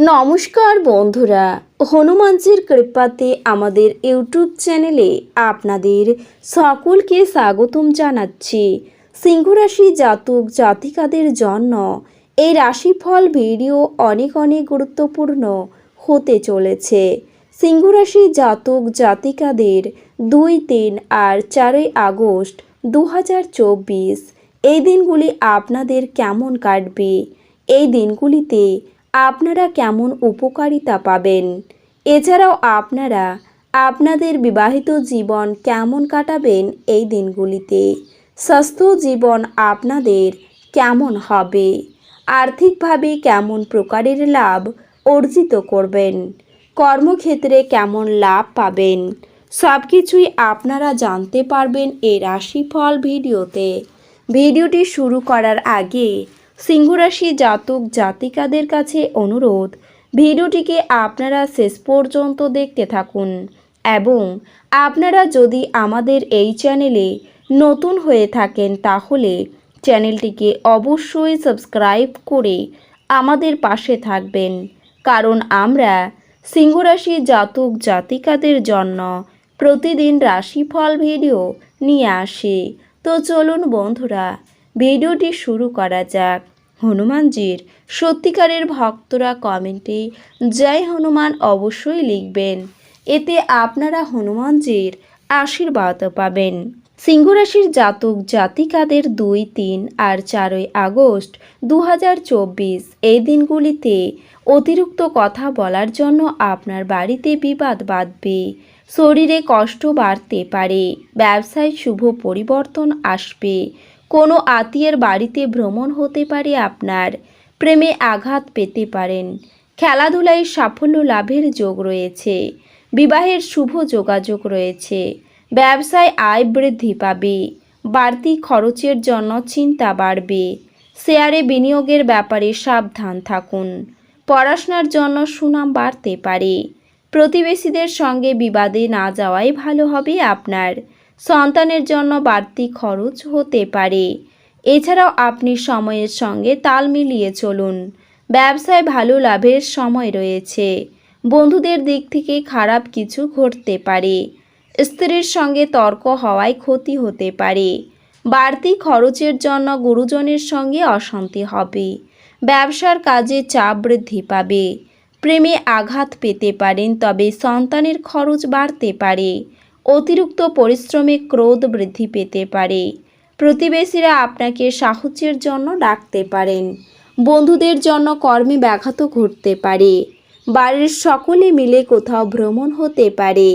নমস্কার বন্ধুরা, হনুমানজির কৃপাতে আমাদের ইউটিউব চ্যানেলে আপনাদের সকলকে স্বাগতম জানাচ্ছি। সিংহরাশি জাতক জাতিকাদের জন্য এই রাশিফল ভিডিও অনেক গুরুত্বপূর্ণ হতে চলেছে। সিংহরাশি জাতক জাতিকাদের 2, 3 আর 4 আগস্ট 2024 এই দিনগুলি আপনাদের কেমন কাটবে, এই দিনগুলিতে আপনারা কেমন উপকারিতা পাবেন, এছাড়াও আপনারা আপনাদের বিবাহিত জীবন কেমন কাটাবেন, এই দিনগুলিতে স্বাস্থ্য জীবন আপনাদের কেমন হবে, আর্থিকভাবে কেমন প্রকারের লাভ অর্জিত করবেন, কর্মক্ষেত্রে কেমন লাভ পাবেন, সব কিছুই আপনারা জানতে পারবেন এই রাশিফল ভিডিওতে। ভিডিওটি শুরু করার আগে সিংহরাশি জাতক জাতিকাদের কাছে অনুরোধ, ভিডিওটিকে আপনারা শেষ পর্যন্ত দেখতে থাকুন এবং আপনারা যদি আমাদের এই চ্যানেলে নতুন হয়ে থাকেন তাহলে চ্যানেলটিকে অবশ্যই সাবস্ক্রাইব করে আমাদের পাশে থাকবেন, কারণ আমরা সিংহরাশি জাতক জাতিকাদের জন্য প্রতিদিন রাশিফল ভিডিও নিয়ে আসি। তো চলুন বন্ধুরা, ভিডিওটি শুরু করা যাক। হনুমানজির সত্যিকারের ভক্তরা কমেন্টে জয় হনুমান অবশ্যই লিখবেন, এতে আপনারা হনুমানজির আশীর্বাদ পাবেন। সিংহরাশির জাতক জাতিকাদের 2, 3 আর 4 আগস্ট 2024 এই দিনগুলিতে অতিরিক্ত কথা বলার জন্য আপনার বাড়িতে বিবাদ বাঁধবে, শরীরে কষ্ট বাড়তে পারে, ব্যবসায় শুভ পরিবর্তন আসবে, কোনো আত্মীয়ের বাড়িতে ভ্রমণ হতে পারে, আপনার প্রেমে আঘাত পেতে পারেন, খেলাধুলায় সাফল্য লাভের যোগ রয়েছে, বিবাহের শুভ যোগাযোগ রয়েছে, ব্যবসায় আয় বৃদ্ধি পাবে, বাড়তি খরচের জন্য চিন্তা বাড়বে, শেয়ারে বিনিয়োগের ব্যাপারে সাবধান থাকুন, পড়াশোনার জন্য সুনাম বাড়তে পারে, প্রতিবেশীদের সঙ্গে বিবাদে না যাওয়াই ভালো হবে, আপনার সন্তানের জন্য বাড়তি খরচ হতে পারে। এছাড়াও আপনি সময়ের সঙ্গে তাল মিলিয়ে চলুন, ব্যবসায় ভালো লাভের সময় রয়েছে, বন্ধুদের দিক থেকে খারাপ কিছু ঘটতে পারে, স্ত্রীর সঙ্গে তর্ক হওয়ায় ক্ষতি হতে পারে, বাড়তি খরচের জন্য গুরুজনের সঙ্গে অশান্তি হবে, ব্যবসার কাজে চাপ বৃদ্ধি পাবে, প্রেমে আঘাত পেতে পারেন, তবে সন্তানের খরচ বাড়তে পারে, অতিরিক্ত পরিশ্রমে ক্রোধ বৃদ্ধি পেতে পারে, প্রতিবেশীরা আপনাকে সাহায্যের জন্য ডাকতে পারেন, বন্ধুদের জন্য কর্মে ব্যাঘাত ঘটতে পারে, বাড়ির সকলে মিলে কোথাও ভ্রমণ হতে পারে,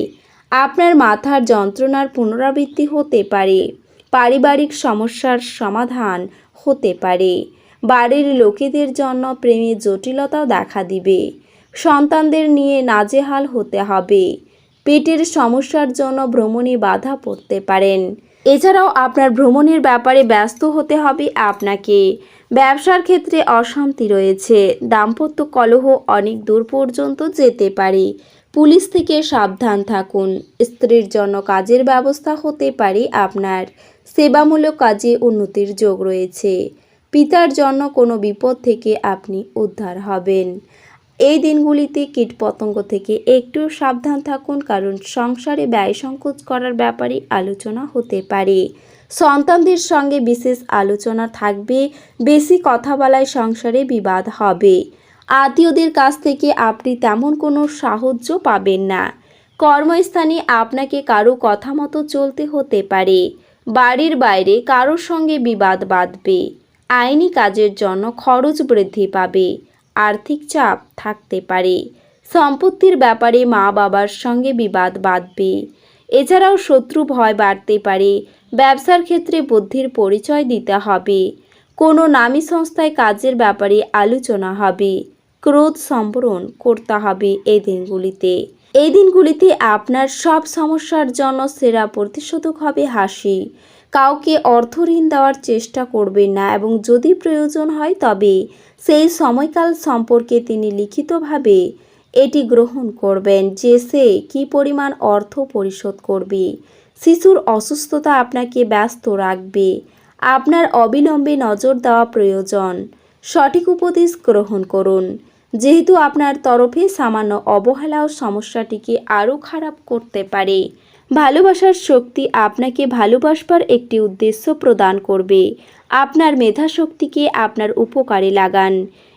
আপনার মাথার যন্ত্রণার পুনরাবৃত্তি হতে পারে, পারিবারিক সমস্যার সমাধান হতে পারে, বাড়ির লোকেদের জন্য প্রেমে জটিলতাও দেখা দিবে, সন্তানদের নিয়ে নাজেহাল হতে হবে, পেটের সমস্যার জন্য ভ্রমণে বাধা পড়তে পারেন। এছাড়াও আপনার ভ্রমণের ব্যাপারে ব্যস্ত হতে হবে আপনাকে, ব্যবসার ক্ষেত্রে অশান্তি রয়েছে, দাম্পত্য কলহ অনেক দূর পর্যন্ত যেতে পারে, পুলিশ থেকে সাবধান থাকুন, স্ত্রীর জন্য কাজের ব্যবস্থা হতে পারে, আপনার সেবামূলক কাজে উন্নতির যোগ রয়েছে, পিতার জন্য কোনো বিপদ থেকে আপনি উদ্ধার হবেন। এই দিনগুলিতে কীটপতঙ্গ থেকে একটু সাবধান থাকুন, কারণ সংসারে ব্যয় সংকোচ করার ব্যাপারে আলোচনা হতে পারে, সন্তানদের সঙ্গে বিশেষ আলোচনা থাকবে, বেশি কথা বলায় সংসারে বিবাদ হবে, আত্মীয়দের কাছ থেকে আপনি তেমন কোনো সাহায্য পাবেন না, কর্মস্থানে আপনাকে কারো কথা মতো চলতে হতে পারে, বাড়ির বাইরে কারোর সঙ্গে বিবাদ বাঁধবে, আইনি কাজের জন্য খরচ বৃদ্ধি পাবে, আর্থিক চাপ থাকতে পারে, সম্পত্তির ব্যাপারে মা বাবার সঙ্গে বিবাদ বাঁধবে, এছাড়াও শত্রু ভয় বাড়তে পারে, ব্যবসার ক্ষেত্রে বুদ্ধির পরিচয় দিতে হবে, কোনো নামী সংস্থায় কাজের ব্যাপারে আলোচনা হবে, ক্রোধ সম্বরণ করতে হবে। এই দিনগুলিতে আপনার সব সমস্যার জন্য সেরা প্রতিষেধক হবে হাসি, কাউকে অর্থ ঋণ দেওয়ার চেষ্টা করবেন না এবং যদি প্রয়োজন হয় তবে সেই সময়কাল সম্পর্কে তিনি লিখিতভাবে এটি গ্রহণ করবেন যে সে কী পরিমাণ অর্থ পরিশোধ করবে। শিশুর অসুস্থতা আপনাকে ব্যস্ত রাখবে, আপনার অবিলম্বে নজর দেওয়া প্রয়োজন, সঠিক উপদেশ গ্রহণ করুন, যেহেতু আপনার তরফে সামান্য অবহেলা ও সমস্যাটিকে আরও খারাপ করতে পারে। ভালোবাসার শক্তি আপনাকে ভালোবাসবার একটি উদ্দেশ্য প্রদান করবে। আপনার মেধাশক্তিকে আপনার উপকারে লাগান।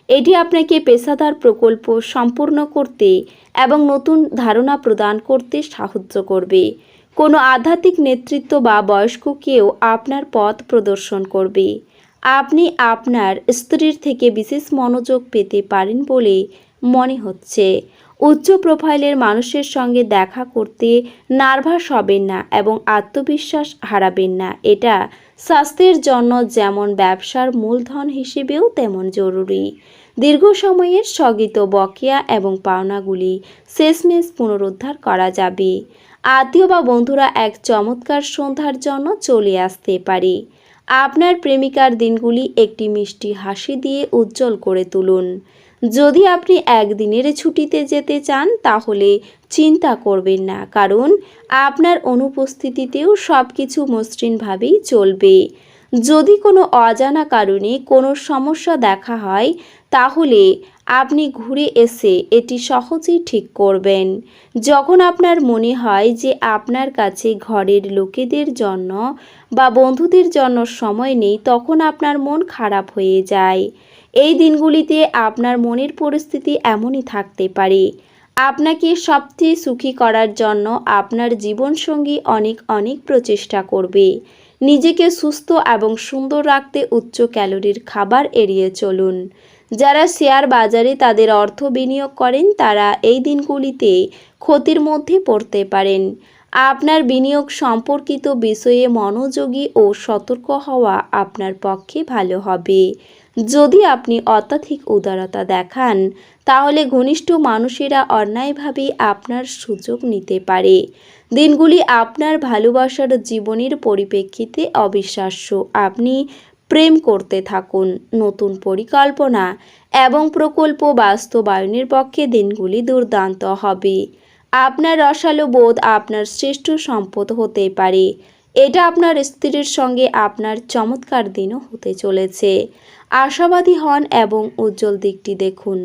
এটি আপনাকে পেশাদার প্রকল্প সম্পূর্ণ করতে এবং নতুন ধারণা প্রদান করতে সাহায্য করবে। কোনো আধ্যাত্মিক নেতৃত্ব বা বয়স্ক কেউ আপনার পথ প্রদর্শন করবে। আপনি আপনার স্ত্রীর থেকে বিশেষ মনোযোগ পেতে পারেন বলে মনে হচ্ছে। উচ্চ প্রোফাইলের মানুষের সঙ্গে দেখা করতে নার্ভাস হবেন না এবং আত্মবিশ্বাস হারাবেন না। এটা স্বাস্থ্যের জন্য যেমন ব্যবসার মূলধন হিসেবেও তেমন জরুরি। দীর্ঘ সময়ের স্থগিত বকেয়া এবং পাওনাগুলি শেষমেশ পুনরুদ্ধার করা যাবে। আত্মীয় বা বন্ধুরা এক চমৎকার সন্ধ্যার জন্য চলে আসতে পারে। আপনার প্রেমিকার দিনগুলি একটি মিষ্টি হাসি দিয়ে উজ্জ্বল করে তুলুন। যদি আপনি একদিনের ছুটিতে যেতে চান তাহলে চিন্তা করবেন না, কারণ আপনার অনুপস্থিতিতেও সব কিছু মসৃণভাবেই চলবে। যদি কোনো অজানা কারণে কোনো সমস্যা দেখা হয় তাহলে আপনি ঘুরে এসে এটি সহজেই ঠিক করবেন। যখন আপনার মনে হয় যে আপনার কাছে ঘরের লোকেদের জন্য বা বন্ধুদের জন্য সময় নেই, তখন আপনার মন খারাপ হয়ে যায়। এই দিনগুলিতে আপনার মনের পরিস্থিতি এমনই থাকতে পারে। আপনাকে সবচেয়ে সুখী করার জন্য আপনার জীবনসঙ্গী অনেক অনেক প্রচেষ্টা করবে। নিজেকে সুস্থ এবং সুন্দর রাখতে উচ্চ ক্যালোরির খাবার এড়িয়ে চলুন। যারা শেয়ার বাজারে তাদের অর্থ বিনিয়োগ করেন তারা এই দিনগুলিতে ক্ষতির মধ্যে পড়তে পারেন। আপনার বিনিয়োগ সম্পর্কিত বিষয়ে মনোযোগী ও সতর্ক হওয়া আপনার পক্ষে ভালো হবে। যদি আপনি অত্যাধিক উদারতা দেখান তাহলে ঘনিষ্ঠ মানুষেরা অন্যায়ভাবে আপনার সুযোগ নিতে পারে। দিনগুলি আপনার ভালোবাসার জীবনের পরিপ্রেক্ষিতে অবিশ্বাস্য। আপনি প্রেম করতে থাকুন। নতুন পরিকল্পনা এবং প্রকল্প বাস্তবায়নের পক্ষে দিনগুলি দুর্দান্ত হবে। আপনার রসালো বোধ আপনার শ্রেষ্ঠ সম্পদ হতে পারে। এটা আপনার স্ত্রীর সঙ্গে আপনার চমৎকার দিনও হতে চলেছে। আশাবাদী হন এবং উজ্জ্বল দিকটি দেখুন।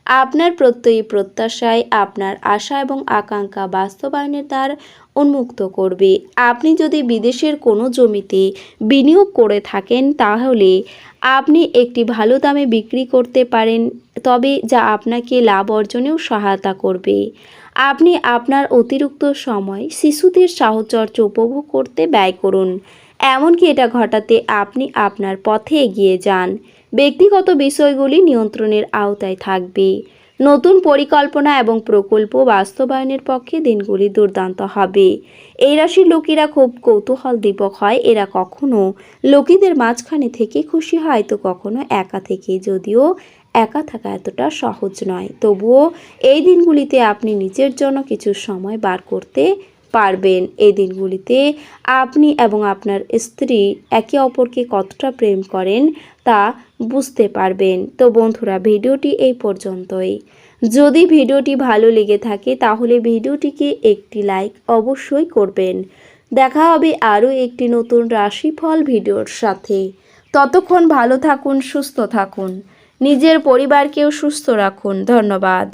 আপনার প্রত্যয়ী প্রত্যাশায় আপনার আশা এবং আকাঙ্ক্ষা বাস্তবায়নের দ্বার উন্মুক্ত করবে। আপনি যদি বিদেশের কোনো জমিতে বিনিয়োগ করে থাকেন তাহলে আপনি একটি ভালো দামে বিক্রি করতে পারেন, তবে যা আপনাকে লাভ অর্জনেও সহায়তা করবে। আপনি আপনার অতিরিক্ত সময় শিশুদের সাহচর্য উপভোগ করতে ব্যয় করুন। এমনকি এটা ঘটাতে আপনি আপনার পথে এগিয়ে যান। ব্যক্তিগত বিষয়গুলি নিয়ন্ত্রণের আওতায় থাকবে। নতুন পরিকল্পনা এবং প্রকল্প বাস্তবায়নের পক্ষে দিনগুলি দুর্দান্ত হবে। এই রাশির লোকেরা খুব কৌতূহল দীপক হয়। এরা কখনো লোকেদের মাঝখানে থেকে খুশি হয় তো কখনো একা থেকে। যদিও একা থাকা এতটা সহজ নয়, তবুও এই দিনগুলিতে আপনি নিজের জন্য কিছু সময় বার করতে পারবেন। এই দিনগুলিতে আপনি এবং আপনার স্ত্রী একে অপরকে কতটা প্রেম করেন তা বুঝতে পারবেন। তো বন্ধুরা, ভিডিওটি এই পর্যন্তই। যদি ভিডিওটি ভালো লেগে থাকে তাহলে ভিডিওটিকে একটি লাইক অবশ্যই করবেন। দেখা হবে আরও একটি নতুন রাশিফল ভিডিওর সাথে। ততক্ষণ ভালো থাকুন, সুস্থ থাকুন, নিজের পরিবারকেও সুস্থ রাখুন। ধন্যবাদ।